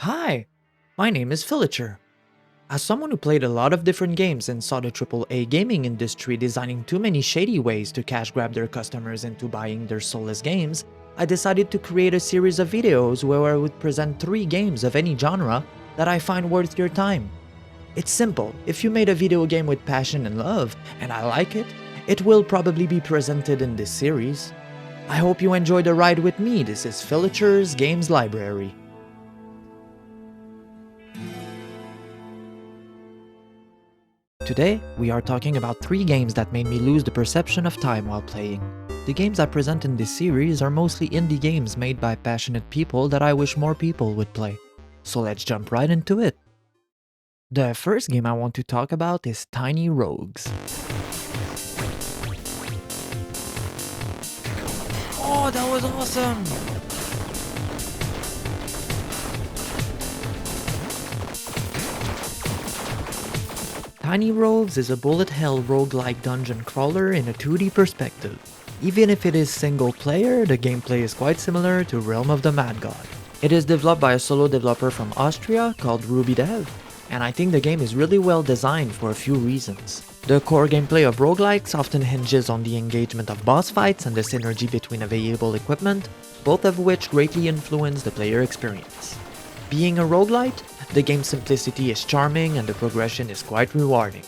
Hi, my name is Philature. As someone who played a lot of different games and saw the AAA gaming industry designing too many shady ways to cash grab their customers into buying their soulless games, I decided to create a series of videos where I would present 3 games of any genre that I find worth your time. It's simple, if you made a video game with passion and love, and I like it, it will probably be presented in this series. I hope you enjoy the ride with me. This is Philature's Games Library. Today, we are talking about 3 games that made me lose the perception of time while playing. The games I present in this series are mostly indie games made by passionate people that I wish more people would play. So let's jump right into it. The first game I want to talk about is Tiny Rogues. Oh, that was awesome! Tiny Rogues is a bullet hell roguelike dungeon crawler in a 2D perspective. Even if it is single player, the gameplay is quite similar to Realm of the Mad God. It is developed by a solo developer from Austria called RubyDev, and I think the game is really well designed for a few reasons. The core gameplay of roguelikes often hinges on the engagement of boss fights and the synergy between available equipment, both of which greatly influence the player experience. Being a roguelite, the game's simplicity is charming and the progression is quite rewarding.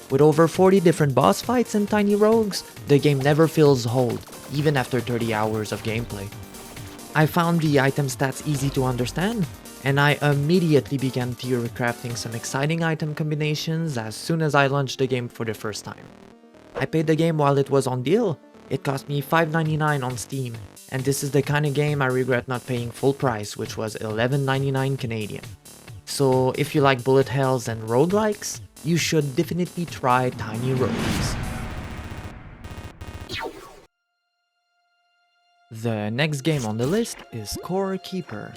With over 40 different boss fights in Tiny Rogues, the game never feels old, even after 30 hours of gameplay. I found the item stats easy to understand, and I immediately began theory crafting some exciting item combinations as soon as I launched the game for the first time. I paid the game while it was on deal. It cost me $5.99 on Steam, and this is the kind of game I regret not paying full price, which was $11.99 Canadian. So if you like bullet hells and roguelikes, you should definitely try Tiny Rogues. The next game on the list is Core Keeper.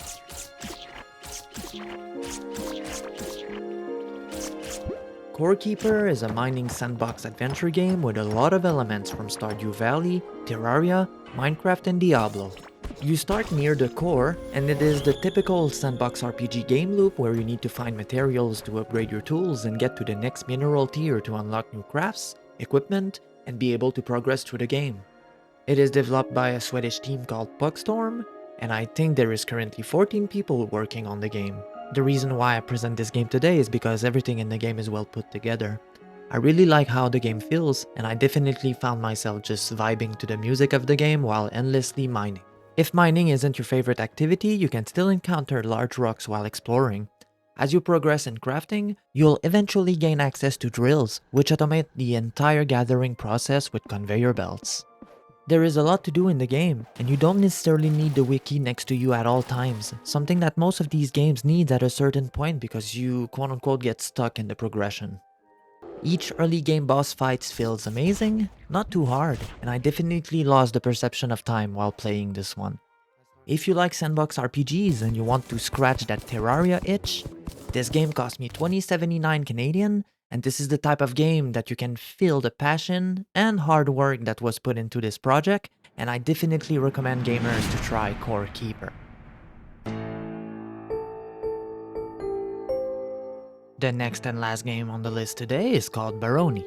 Core Keeper is a mining sandbox adventure game with a lot of elements from Stardew Valley, Terraria, Minecraft and Diablo. You start near the core, and it is the typical sandbox RPG game loop where you need to find materials to upgrade your tools and get to the next mineral tier to unlock new crafts, equipment, and be able to progress through the game. It is developed by a Swedish team called Pugstorm, and I think there is currently 14 people working on the game. The reason why I present this game today is because everything in the game is well put together. I really like how the game feels, and I definitely found myself just vibing to the music of the game while endlessly mining. If mining isn't your favorite activity, you can still encounter large rocks while exploring. As you progress in crafting, you'll eventually gain access to drills, which automate the entire gathering process with conveyor belts. There is a lot to do in the game, and you don't necessarily need the wiki next to you at all times, something that most of these games need at a certain point because you quote-unquote get stuck in the progression. Each early game boss fight feels amazing, not too hard, and I definitely lost the perception of time while playing this one. If you like sandbox RPGs and you want to scratch that Terraria itch, this game cost me $20.79 Canadian, and this is the type of game that you can feel the passion and hard work that was put into this project, and I definitely recommend gamers to try Core Keeper. The next and last game on the list today is called Barony.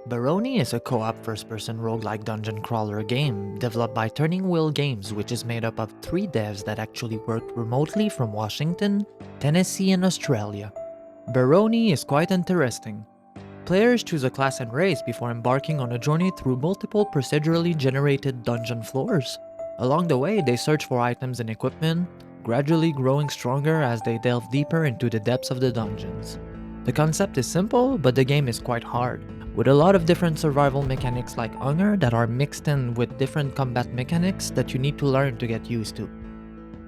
Barony is a co-op first-person roguelike dungeon crawler game developed by Turning Wheel Games, which is made up of 3 devs that actually worked remotely from Washington, Tennessee, and Australia. Barony is quite interesting. Players choose a class and race before embarking on a journey through multiple procedurally generated dungeon floors. Along the way, they search for items and equipment, gradually growing stronger as they delve deeper into the depths of the dungeons. The concept is simple, but the game is quite hard, with a lot of different survival mechanics like hunger that are mixed in with different combat mechanics that you need to learn to get used to.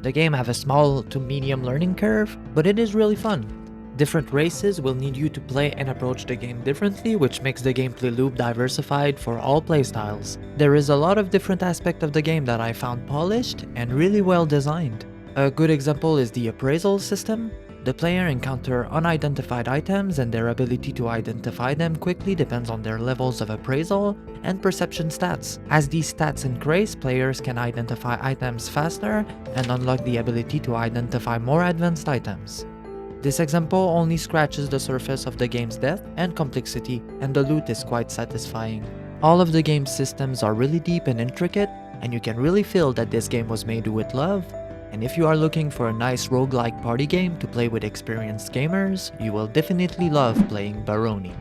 The game has a small to medium learning curve, but it is really fun. Different races will need you to play and approach the game differently, which makes the gameplay loop diversified for all playstyles. There is a lot of different aspects of the game that I found polished and really well designed. A good example is the appraisal system. The player encounter unidentified items, and their ability to identify them quickly depends on their levels of appraisal and perception stats. As these stats increase, players can identify items faster and unlock the ability to identify more advanced items. This example only scratches the surface of the game's depth and complexity, and the loot is quite satisfying. All of the game's systems are really deep and intricate, and you can really feel that this game was made with love. And if you are looking for a nice roguelike party game to play with experienced gamers, you will definitely love playing Barony.